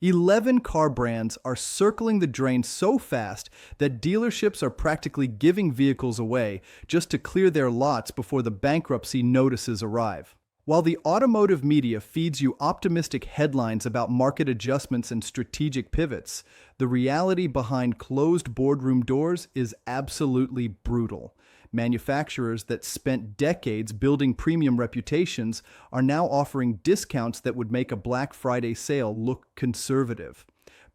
11 car brands are circling the drain so fast that dealerships are practically giving vehicles away just to clear their lots before the bankruptcy notices arrive. While the automotive media feeds you optimistic headlines about market adjustments and strategic pivots, the reality behind closed boardroom doors is absolutely brutal. Manufacturers that spent decades building premium reputations are now offering discounts that would make a Black Friday sale look conservative.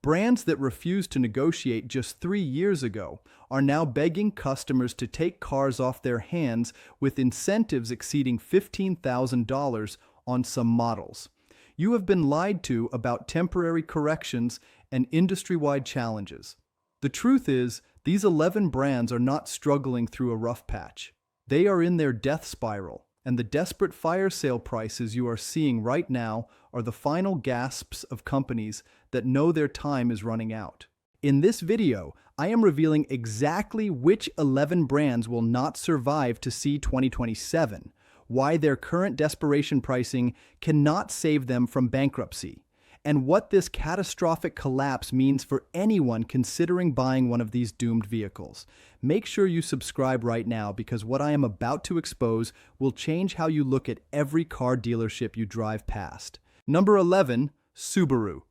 Brands that refused to negotiate just 3 years ago are now begging customers to take cars off their hands with incentives exceeding $15,000 on some models. You have been lied to about temporary corrections and industry-wide challenges. The truth is, these 11 brands are not struggling through a rough patch. They are in their death spiral, and the desperate fire sale prices you are seeing right now are the final gasps of companies that know their time is running out. In this video, I am revealing exactly which 11 brands will not survive to see 2027, why their current desperation pricing cannot save them from bankruptcy, and what this catastrophic collapse means for anyone considering buying one of these doomed vehicles. Make sure you subscribe right now because what I am about to expose will change how you look at every car dealership you drive past. Number 11, Subaru.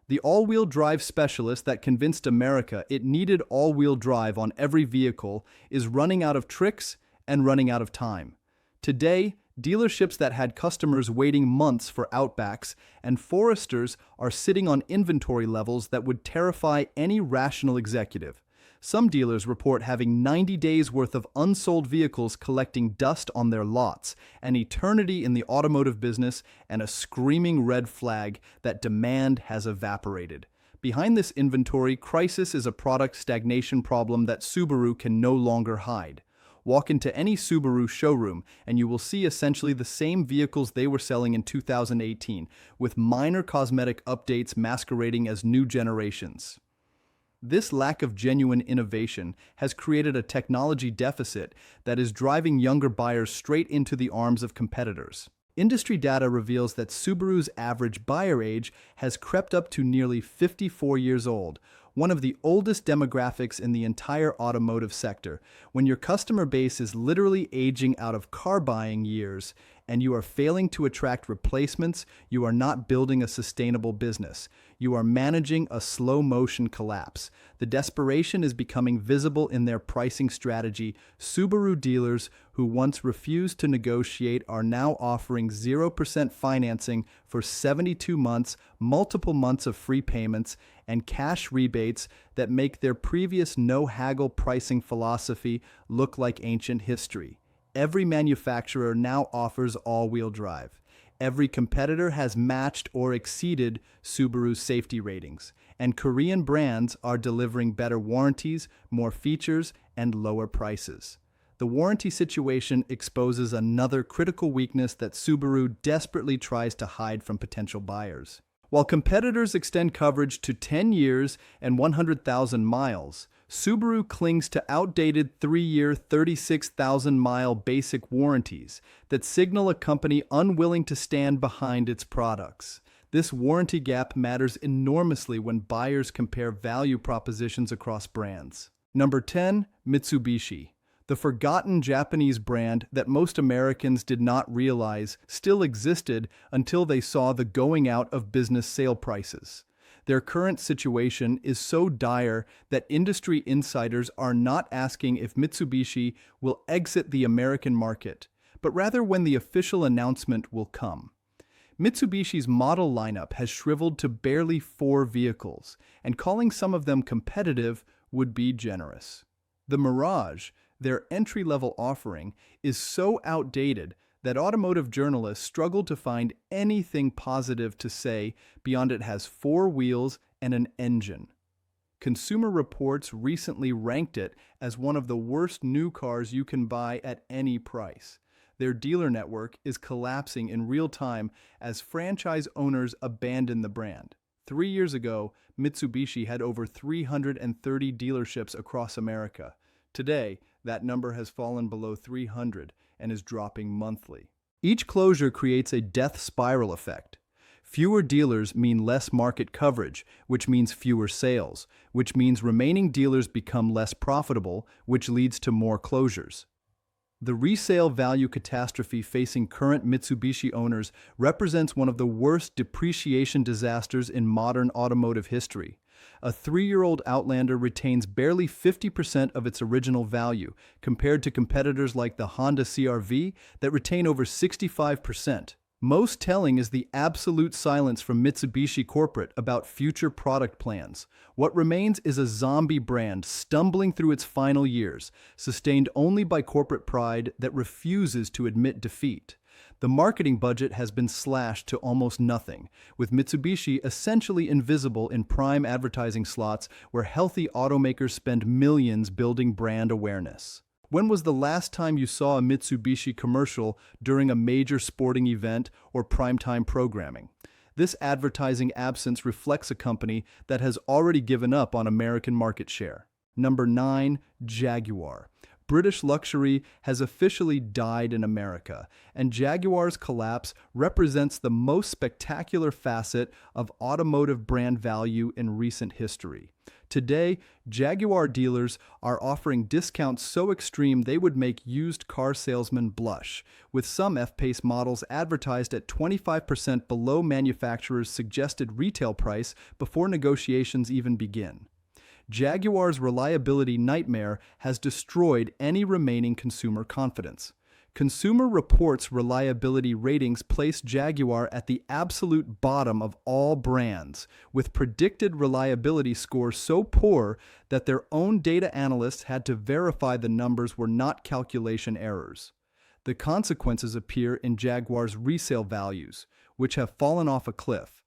The all-wheel drive specialist that convinced America it needed all-wheel drive on every vehicle is running out of tricks and running out of time. Today, dealerships that had customers waiting months for Outbacks and Foresters are sitting on inventory levels that would terrify any rational executive. Some dealers report having 90 days worth of unsold vehicles collecting dust on their lots, an eternity in the automotive business, and a screaming red flag that demand has evaporated. Behind this inventory crisis is a product stagnation problem that Subaru can no longer hide. Walk into any Subaru showroom and you will see essentially the same vehicles they were selling in 2018, with minor cosmetic updates masquerading as new generations. This lack of genuine innovation has created a technology deficit that is driving younger buyers straight into the arms of competitors. Industry data reveals that Subaru's average buyer age has crept up to nearly 54 years old, one of the oldest demographics in the entire automotive sector. When your customer base is literally aging out of car buying years and you are failing to attract replacements, you are not building a sustainable business. You are managing a slow-motion collapse. The desperation is becoming visible in their pricing strategy. Subaru dealers who once refused to negotiate are now offering 0% financing for 72 months, multiple months of free payments, and cash rebates that make their previous no-haggle pricing philosophy look like ancient history. Every manufacturer now offers all-wheel drive. Every competitor has matched or exceeded Subaru's safety ratings, and Korean brands are delivering better warranties, more features, and lower prices. The warranty situation exposes another critical weakness that Subaru desperately tries to hide from potential buyers. While competitors extend coverage to 10 years and 100,000 miles, Subaru clings to outdated 3-year, 36,000-mile basic warranties that signal a company unwilling to stand behind its products. This warranty gap matters enormously when buyers compare value propositions across brands. Number 10, Mitsubishi. The forgotten Japanese brand that most Americans did not realize still existed until they saw the going out of business sale prices. Their current situation is so dire that industry insiders are not asking if Mitsubishi will exit the American market, but rather when the official announcement will come. Mitsubishi's model lineup has shriveled to barely 4 vehicles, and calling some of them competitive would be generous. The Mirage, their entry-level offering, is so outdated that automotive journalists struggle to find anything positive to say beyond it has 4 wheels and an engine. Consumer Reports recently ranked it as one of the worst new cars you can buy at any price. Their dealer network is collapsing in real time as franchise owners abandon the brand. 3 years ago, Mitsubishi had over 330 dealerships across America. Today, that number has fallen below 300 and is dropping monthly. Each closure creates a death spiral effect. Fewer dealers mean less market coverage, which means fewer sales, which means remaining dealers become less profitable, which leads to more closures. The resale value catastrophe facing current Mitsubishi owners represents one of the worst depreciation disasters in modern automotive history. A 3-year-old Outlander retains barely 50% of its original value, compared to competitors like the Honda CR-V that retain over 65%. Most telling is the absolute silence from Mitsubishi corporate about future product plans. What remains is a zombie brand stumbling through its final years, sustained only by corporate pride that refuses to admit defeat. The marketing budget has been slashed to almost nothing, with Mitsubishi essentially invisible in prime advertising slots where healthy automakers spend millions building brand awareness. When was the last time you saw a Mitsubishi commercial during a major sporting event or primetime programming? This advertising absence reflects a company that has already given up on American market share. Number 9. Jaguar. British luxury has officially died in America, and Jaguar's collapse represents the most spectacular facet of automotive brand value in recent history. Today, Jaguar dealers are offering discounts so extreme they would make used car salesmen blush, with some F-Pace models advertised at 25% below manufacturer's suggested retail price before negotiations even begin. Jaguar's reliability nightmare has destroyed any remaining consumer confidence. Consumer Reports reliability ratings place Jaguar at the absolute bottom of all brands, with predicted reliability scores so poor that their own data analysts had to verify the numbers were not calculation errors. The consequences appear in Jaguar's resale values, which have fallen off a cliff.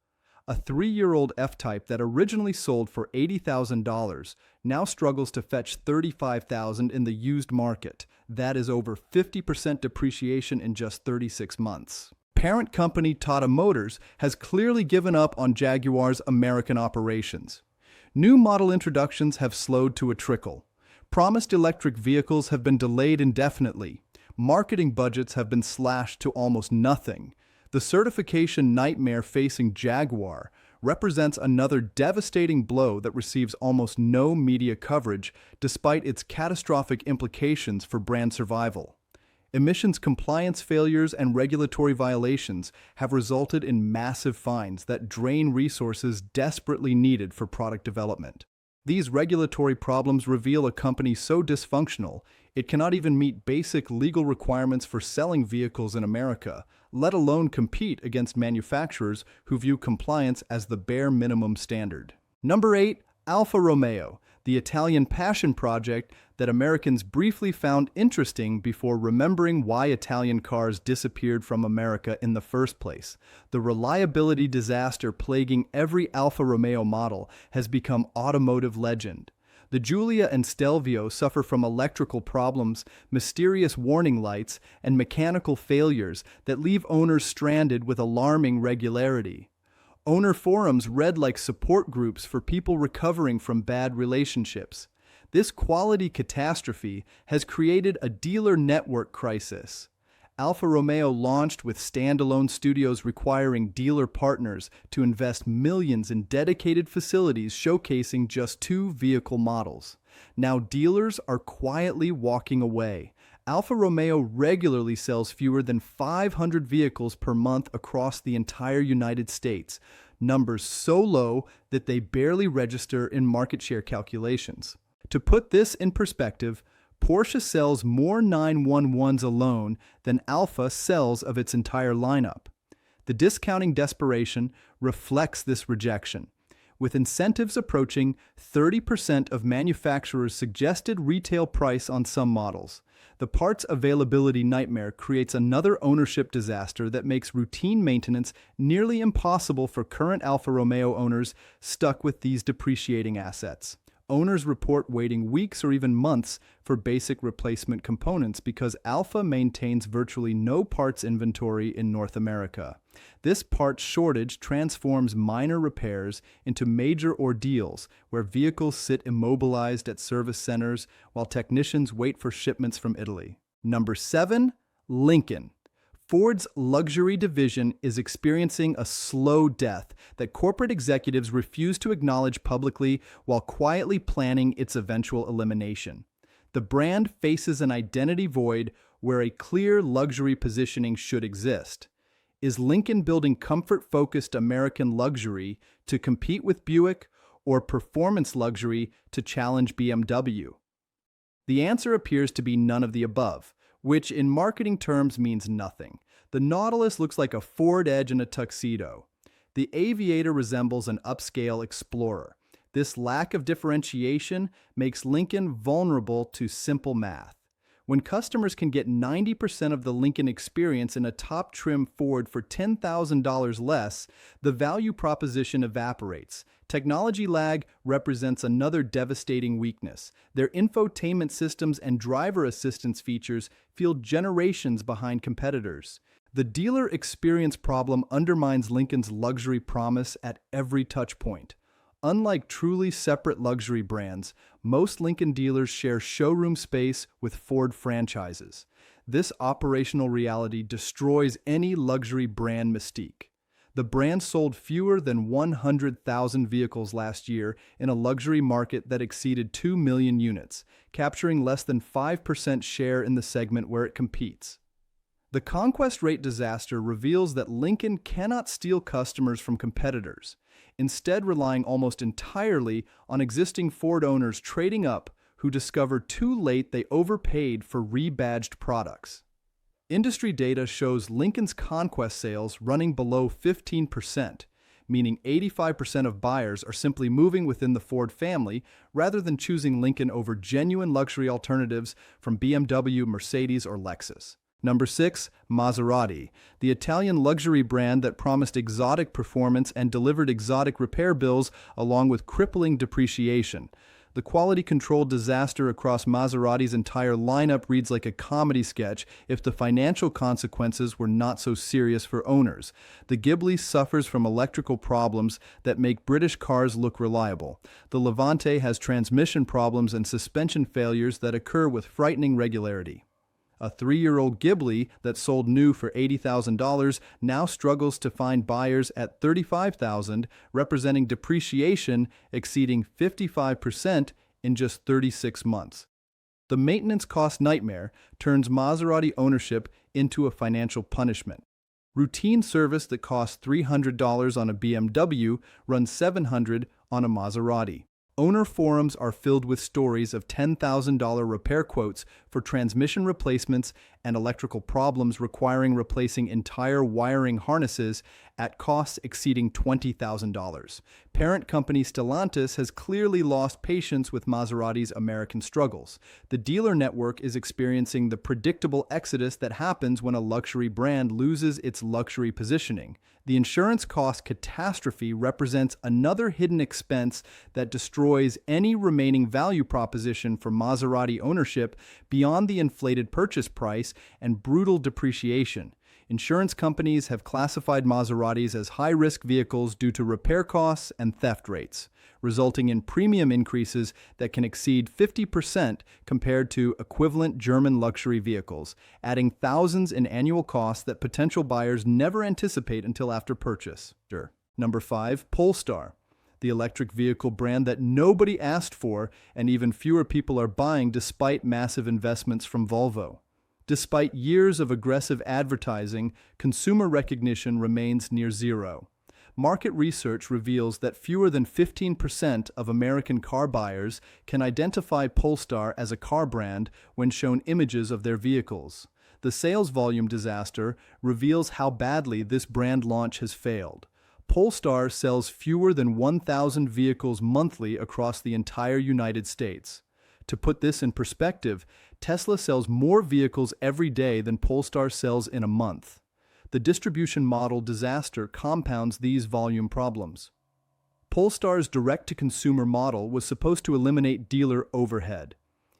A 3-year-old F-Type that originally sold for $80,000 now struggles to fetch $35,000 in the used market. That is over 50% depreciation in just 36 months. Parent company Tata Motors has clearly given up on Jaguar's American operations. New model introductions have slowed to a trickle. Promised electric vehicles have been delayed indefinitely. Marketing budgets have been slashed to almost nothing. The certification nightmare facing Jaguar represents another devastating blow that receives almost no media coverage despite its catastrophic implications for brand survival. Emissions compliance failures and regulatory violations have resulted in massive fines that drain resources desperately needed for product development. These regulatory problems reveal a company so dysfunctional it cannot even meet basic legal requirements for selling vehicles in America, let alone compete against manufacturers who view compliance as the bare minimum standard. Number 8. Alfa Romeo, the Italian passion project that Americans briefly found interesting before remembering why Italian cars disappeared from America in the first place. The reliability disaster plaguing every Alfa Romeo model has become automotive legend. The Giulia and Stelvio suffer from electrical problems, mysterious warning lights, and mechanical failures that leave owners stranded with alarming regularity. Owner forums read like support groups for people recovering from bad relationships. This quality catastrophe has created a dealer network crisis. Alfa Romeo launched with standalone studios requiring dealer partners to invest millions in dedicated facilities showcasing just 2 vehicle models. Now dealers are quietly walking away. Alfa Romeo regularly sells fewer than 500 vehicles per month across the entire United States, numbers so low that they barely register in market share calculations. To put this in perspective, Porsche sells more 911s alone than Alfa sells of its entire lineup. The discounting desperation reflects this rejection. With incentives approaching 30% of manufacturers' suggested retail price on some models, the parts availability nightmare creates another ownership disaster that makes routine maintenance nearly impossible for current Alfa Romeo owners stuck with these depreciating assets. Owners report waiting weeks or even months for basic replacement components because Alfa maintains virtually no parts inventory in North America. This part shortage transforms minor repairs into major ordeals where vehicles sit immobilized at service centers while technicians wait for shipments from Italy. Number 7. Lincoln. Ford's luxury division is experiencing a slow death that corporate executives refuse to acknowledge publicly while quietly planning its eventual elimination. The brand faces an identity void where a clear luxury positioning should exist. Is Lincoln building comfort-focused American luxury to compete with Buick, or performance luxury to challenge BMW? The answer appears to be none of the above, which in marketing terms means nothing. The Nautilus looks like a Ford Edge in a tuxedo. The Aviator resembles an upscale Explorer. This lack of differentiation makes Lincoln vulnerable to simple math. When customers can get 90% of the Lincoln experience in a top-trim Ford for $10,000 less, the value proposition evaporates. Technology lag represents another devastating weakness. Their infotainment systems and driver assistance features feel generations behind competitors. The dealer experience problem undermines Lincoln's luxury promise at every touchpoint. Unlike truly separate luxury brands, most Lincoln dealers share showroom space with Ford franchises. This operational reality destroys any luxury brand mystique. The brand sold fewer than 100,000 vehicles last year in a luxury market that exceeded 2 million units, capturing less than 5% share in the segment where it competes. The conquest rate disaster reveals that Lincoln cannot steal customers from competitors, instead relying almost entirely on existing Ford owners trading up who discover too late they overpaid for rebadged products. Industry data shows Lincoln's conquest sales running below 15%, meaning 85% of buyers are simply moving within the Ford family rather than choosing Lincoln over genuine luxury alternatives from BMW, Mercedes, or Lexus. Number 6, Maserati, the Italian luxury brand that promised exotic performance and delivered exotic repair bills along with crippling depreciation. The quality control disaster across Maserati's entire lineup reads like a comedy sketch if the financial consequences were not so serious for owners. The Ghibli suffers from electrical problems that make British cars look reliable. The Levante has transmission problems and suspension failures that occur with frightening regularity. A 3-year-old Ghibli that sold new for $80,000 now struggles to find buyers at $35,000, representing depreciation exceeding 55% in just 36 months. The maintenance cost nightmare turns Maserati ownership into a financial punishment. Routine service that costs $300 on a BMW runs $700 on a Maserati. Owner forums are filled with stories of $10,000 repair quotes for transmission replacements and electrical problems requiring replacing entire wiring harnesses at costs exceeding $20,000. Parent company Stellantis has clearly lost patience with Maserati's American struggles. The dealer network is experiencing the predictable exodus that happens when a luxury brand loses its luxury positioning. The insurance cost catastrophe represents another hidden expense that destroys any remaining value proposition for Maserati ownership beyond the inflated purchase price and brutal depreciation. Insurance companies have classified Maseratis as high-risk vehicles due to repair costs and theft rates, resulting in premium increases that can exceed 50% compared to equivalent German luxury vehicles, adding thousands in annual costs that potential buyers never anticipate until after purchase. Number 5, Polestar, the electric vehicle brand that nobody asked for and even fewer people are buying despite massive investments from Volvo. Despite years of aggressive advertising, consumer recognition remains near zero. Market research reveals that fewer than 15% of American car buyers can identify Polestar as a car brand when shown images of their vehicles. The sales volume disaster reveals how badly this brand launch has failed. Polestar sells fewer than 1,000 vehicles monthly across the entire United States. To put this in perspective, Tesla sells more vehicles every day than Polestar sells in a month. The distribution model disaster compounds these volume problems. Polestar's direct-to-consumer model was supposed to eliminate dealer overhead.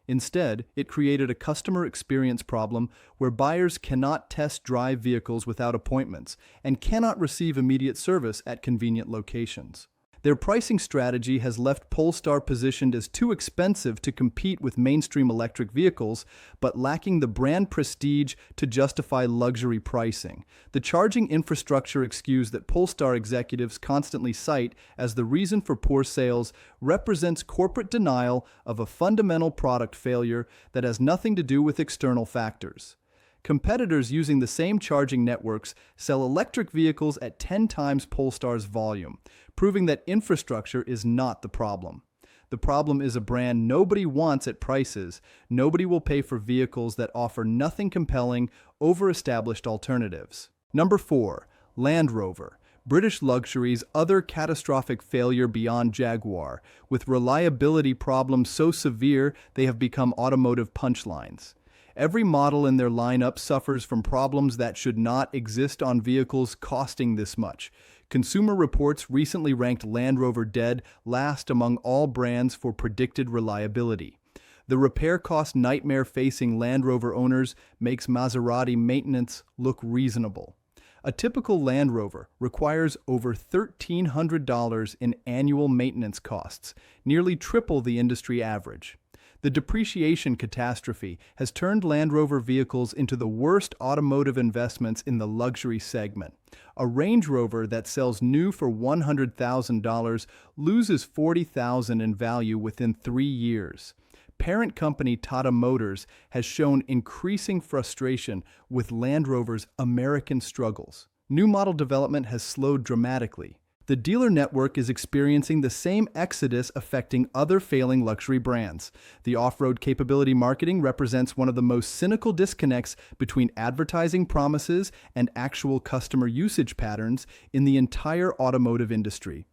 Instead, it created a customer experience problem where buyers cannot test drive vehicles without appointments and cannot receive immediate service at convenient locations. Their pricing strategy has left Polestar positioned as too expensive to compete with mainstream electric vehicles, but lacking the brand prestige to justify luxury pricing. The charging infrastructure excuse that Polestar executives constantly cite as the reason for poor sales represents corporate denial of a fundamental product failure that has nothing to do with external factors. Competitors using the same charging networks sell electric vehicles at 10 times Polestar's volume, proving that infrastructure is not the problem. The problem is a brand nobody wants at prices. Nobody will pay for vehicles that offer nothing compelling over established alternatives. Number 4. Land Rover, British luxury's other catastrophic failure beyond Jaguar, with reliability problems so severe they have become automotive punchlines. Every model in their lineup suffers from problems that should not exist on vehicles costing this much. Consumer Reports recently ranked Land Rover dead last among all brands for predicted reliability. The repair cost nightmare facing Land Rover owners makes Maserati maintenance look reasonable. A typical Land Rover requires over $1,300 in annual maintenance costs, nearly triple the industry average. The depreciation catastrophe has turned Land Rover vehicles into the worst automotive investments in the luxury segment. A Range Rover that sells new for $100,000 loses $40,000 in value within 3 years. Parent company Tata Motors has shown increasing frustration with Land Rover's American struggles. New model development has slowed dramatically. The dealer network is experiencing the same exodus affecting other failing luxury brands. The off-road capability marketing represents one of the most cynical disconnects between advertising promises and actual customer usage patterns in the entire automotive industry.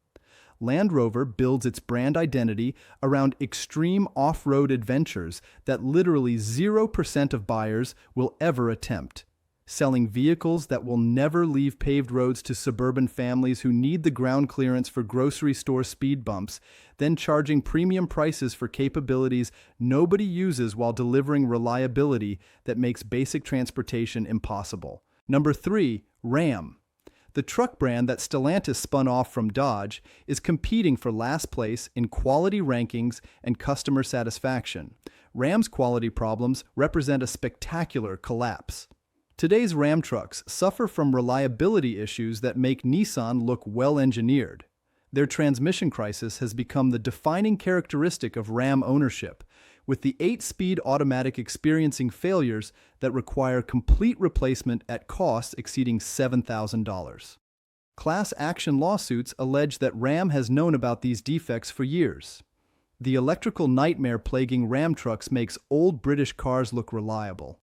Land Rover builds its brand identity around extreme off-road adventures that literally 0% of buyers will ever attempt. Selling vehicles that will never leave paved roads to suburban families who need the ground clearance for grocery store speed bumps, then charging premium prices for capabilities nobody uses while delivering reliability that makes basic transportation impossible. Number 3. Ram. The truck brand that Stellantis spun off from Dodge is competing for last place in quality rankings and customer satisfaction. Ram's quality problems represent a spectacular collapse. Today's Ram trucks suffer from reliability issues that make Nissan look well-engineered. Their transmission crisis has become the defining characteristic of Ram ownership, with the 8-speed automatic experiencing failures that require complete replacement at costs exceeding $7,000. Class action lawsuits allege that Ram has known about these defects for years. The electrical nightmare plaguing Ram trucks makes old British cars look reliable.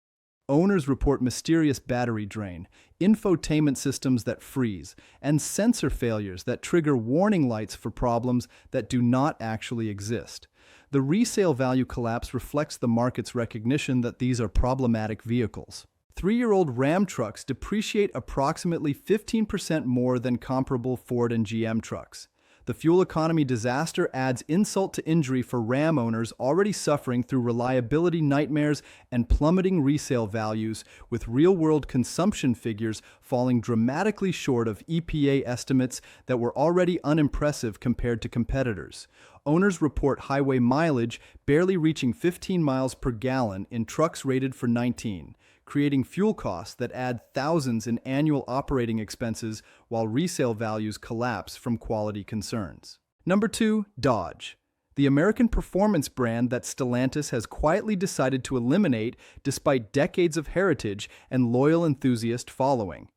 Owners report mysterious battery drain, infotainment systems that freeze, and sensor failures that trigger warning lights for problems that do not actually exist. The resale value collapse reflects the market's recognition that these are problematic vehicles. 3-year-old Ram trucks depreciate approximately 15% more than comparable Ford and GM trucks. The fuel economy disaster adds insult to injury for Ram owners already suffering through reliability nightmares and plummeting resale values, with real-world consumption figures falling dramatically short of EPA estimates that were already unimpressive compared to competitors. Owners report highway mileage barely reaching 15 miles per gallon in trucks rated for 19. Creating fuel costs that add thousands in annual operating expenses while resale values collapse from quality concerns. Number 2. Dodge. The American performance brand that Stellantis has quietly decided to eliminate despite decades of heritage and loyal enthusiast following.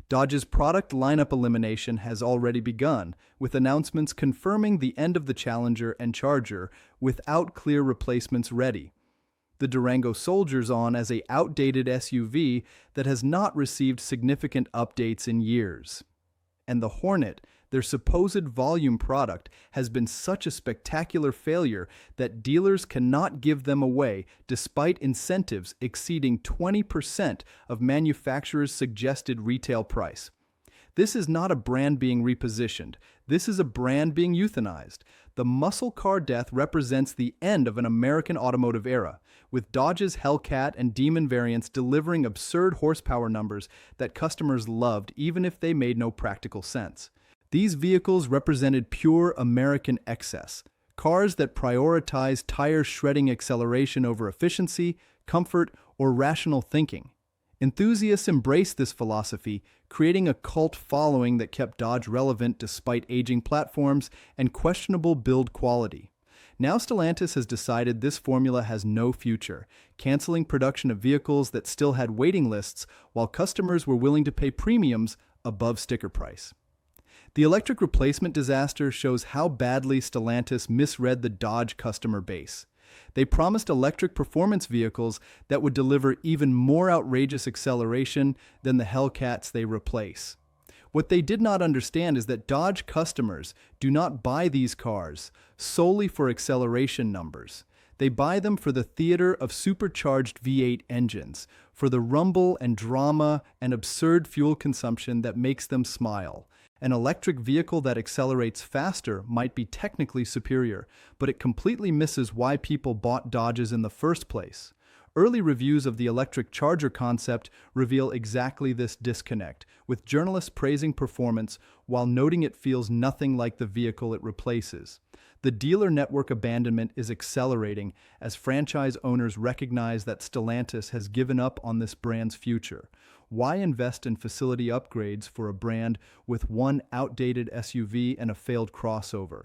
Dodge's product lineup elimination has already begun, with announcements confirming the end of the Challenger and Charger without clear replacements ready. The Durango soldiers on as an outdated SUV that has not received significant updates in years. And the Hornet, their supposed volume product, has been such a spectacular failure that dealers cannot give them away despite incentives exceeding 20% of manufacturers' suggested retail price. This is not a brand being repositioned. This is a brand being euthanized. The muscle car death represents the end of an American automotive era, with Dodge's Hellcat and Demon variants delivering absurd horsepower numbers that customers loved even if they made no practical sense. These vehicles represented pure American excess, cars that prioritize tire-shredding acceleration over efficiency, comfort, or rational thinking. Enthusiasts embraced this philosophy, creating a cult following that kept Dodge relevant despite aging platforms and questionable build quality. Now Stellantis has decided this formula has no future, canceling production of vehicles that still had waiting lists while customers were willing to pay premiums above sticker price. The electric replacement disaster shows how badly Stellantis misread the Dodge customer base. They promised electric performance vehicles that would deliver even more outrageous acceleration than the Hellcats they replace. What they did not understand is that Dodge customers do not buy these cars solely for acceleration numbers. They buy them for the theater of supercharged V8 engines, for the rumble and drama and absurd fuel consumption that makes them smile. An electric vehicle that accelerates faster might be technically superior, but it completely misses why people bought Dodges in the first place. Early reviews of the electric charger concept reveal exactly this disconnect, with journalists praising performance while noting it feels nothing like the vehicle it replaces. The dealer network abandonment is accelerating as franchise owners recognize that Stellantis has given up on this brand's future. Why invest in facility upgrades for a brand with one outdated SUV and a failed crossover?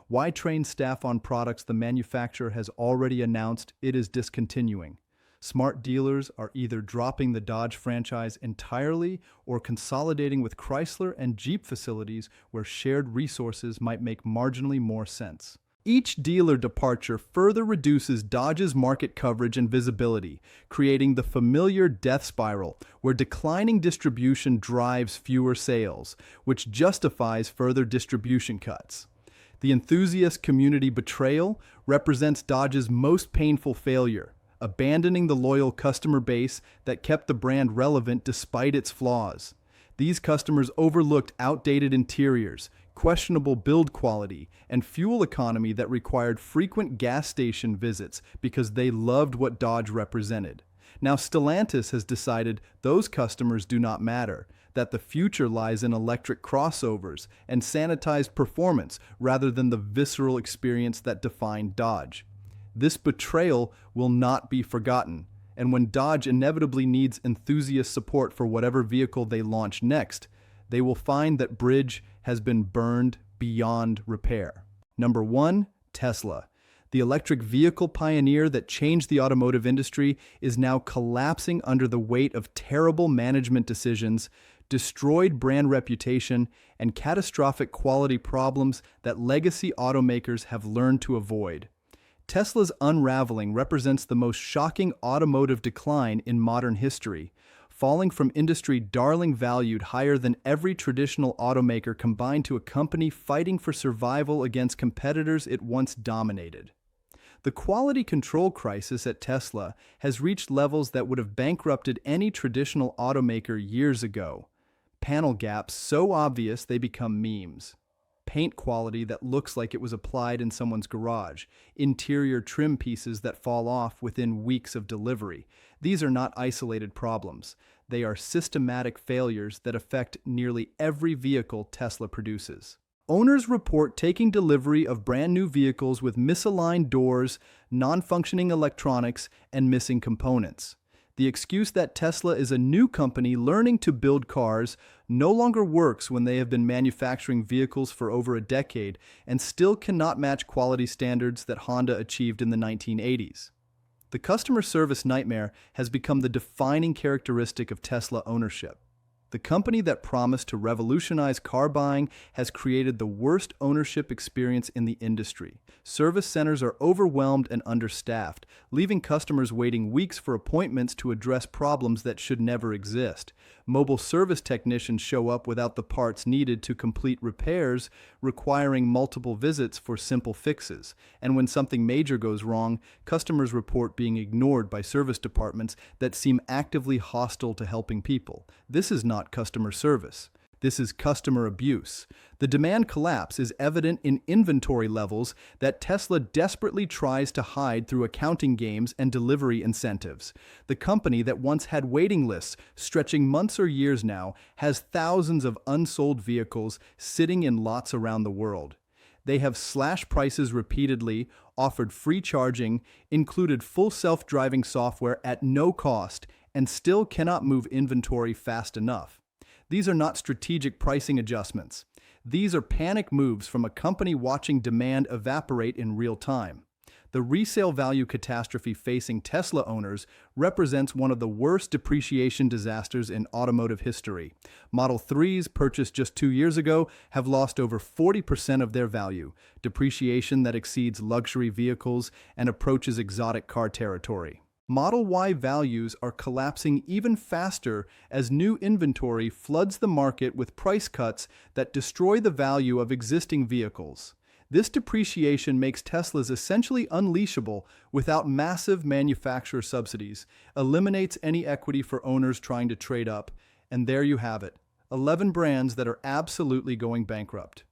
Why train staff on products the manufacturer has already announced it is discontinuing? Smart dealers are either dropping the Dodge franchise entirely or consolidating with Chrysler and Jeep facilities where shared resources might make marginally more sense. Each dealer departure further reduces Dodge's market coverage and visibility, creating the familiar death spiral where declining distribution drives fewer sales, which justifies further distribution cuts. The enthusiast community betrayal represents Dodge's most painful failure, abandoning the loyal customer base that kept the brand relevant despite its flaws. These customers overlooked outdated interiors, questionable build quality, and fuel economy that required frequent gas station visits because they loved what Dodge represented. Now Stellantis has decided those customers do not matter, that the future lies in electric crossovers and sanitized performance rather than the visceral experience that defined Dodge. This betrayal will not be forgotten, and when Dodge inevitably needs enthusiast support for whatever vehicle they launch next, they will find that bridge has been burned beyond repair. Number 1, Tesla. The electric vehicle pioneer that changed the automotive industry is now collapsing under the weight of terrible management decisions, destroyed brand reputation, and catastrophic quality problems that legacy automakers have learned to avoid. Tesla's unraveling represents the most shocking automotive decline in modern history, falling from industry darling valued higher than every traditional automaker combined to a company fighting for survival against competitors it once dominated. The quality control crisis at Tesla has reached levels that would have bankrupted any traditional automaker years ago. Panel gaps so obvious they become memes. Paint quality that looks like it was applied in someone's garage, interior trim pieces that fall off within weeks of delivery. These are not isolated problems. They are systematic failures that affect nearly every vehicle Tesla produces. Owners report taking delivery of brand new vehicles with misaligned doors, non-functioning electronics, and missing components. The excuse that Tesla is a new company learning to build cars no longer works when they have been manufacturing vehicles for over a decade and still cannot match quality standards that Honda achieved in the 1980s. The customer service nightmare has become the defining characteristic of Tesla ownership. The company that promised to revolutionize car buying has created the worst ownership experience in the industry. Service centers are overwhelmed and understaffed, leaving customers waiting weeks for appointments to address problems that should never exist. Mobile service technicians show up without the parts needed to complete repairs, requiring multiple visits for simple fixes. And when something major goes wrong, customers report being ignored by service departments that seem actively hostile to helping people. This is not customer service. This is customer abuse. The demand collapse is evident in inventory levels that Tesla desperately tries to hide through accounting games and delivery incentives. The company that once had waiting lists stretching months or years now has thousands of unsold vehicles sitting in lots around the world. They have slashed prices repeatedly, offered free charging, included full self-driving software at no cost, and still cannot move inventory fast enough. These are not strategic pricing adjustments. These are panic moves from a company watching demand evaporate in real time. The resale value catastrophe facing Tesla owners represents one of the worst depreciation disasters in automotive history. Model 3s purchased just 2 years ago have lost over 40% of their value, depreciation that exceeds luxury vehicles and approaches exotic car territory. Model Y values are collapsing even faster as new inventory floods the market with price cuts that destroy the value of existing vehicles. This depreciation makes Teslas essentially unleashable without massive manufacturer subsidies, eliminates any equity for owners trying to trade up, and there you have it, 11 brands that are absolutely going bankrupt.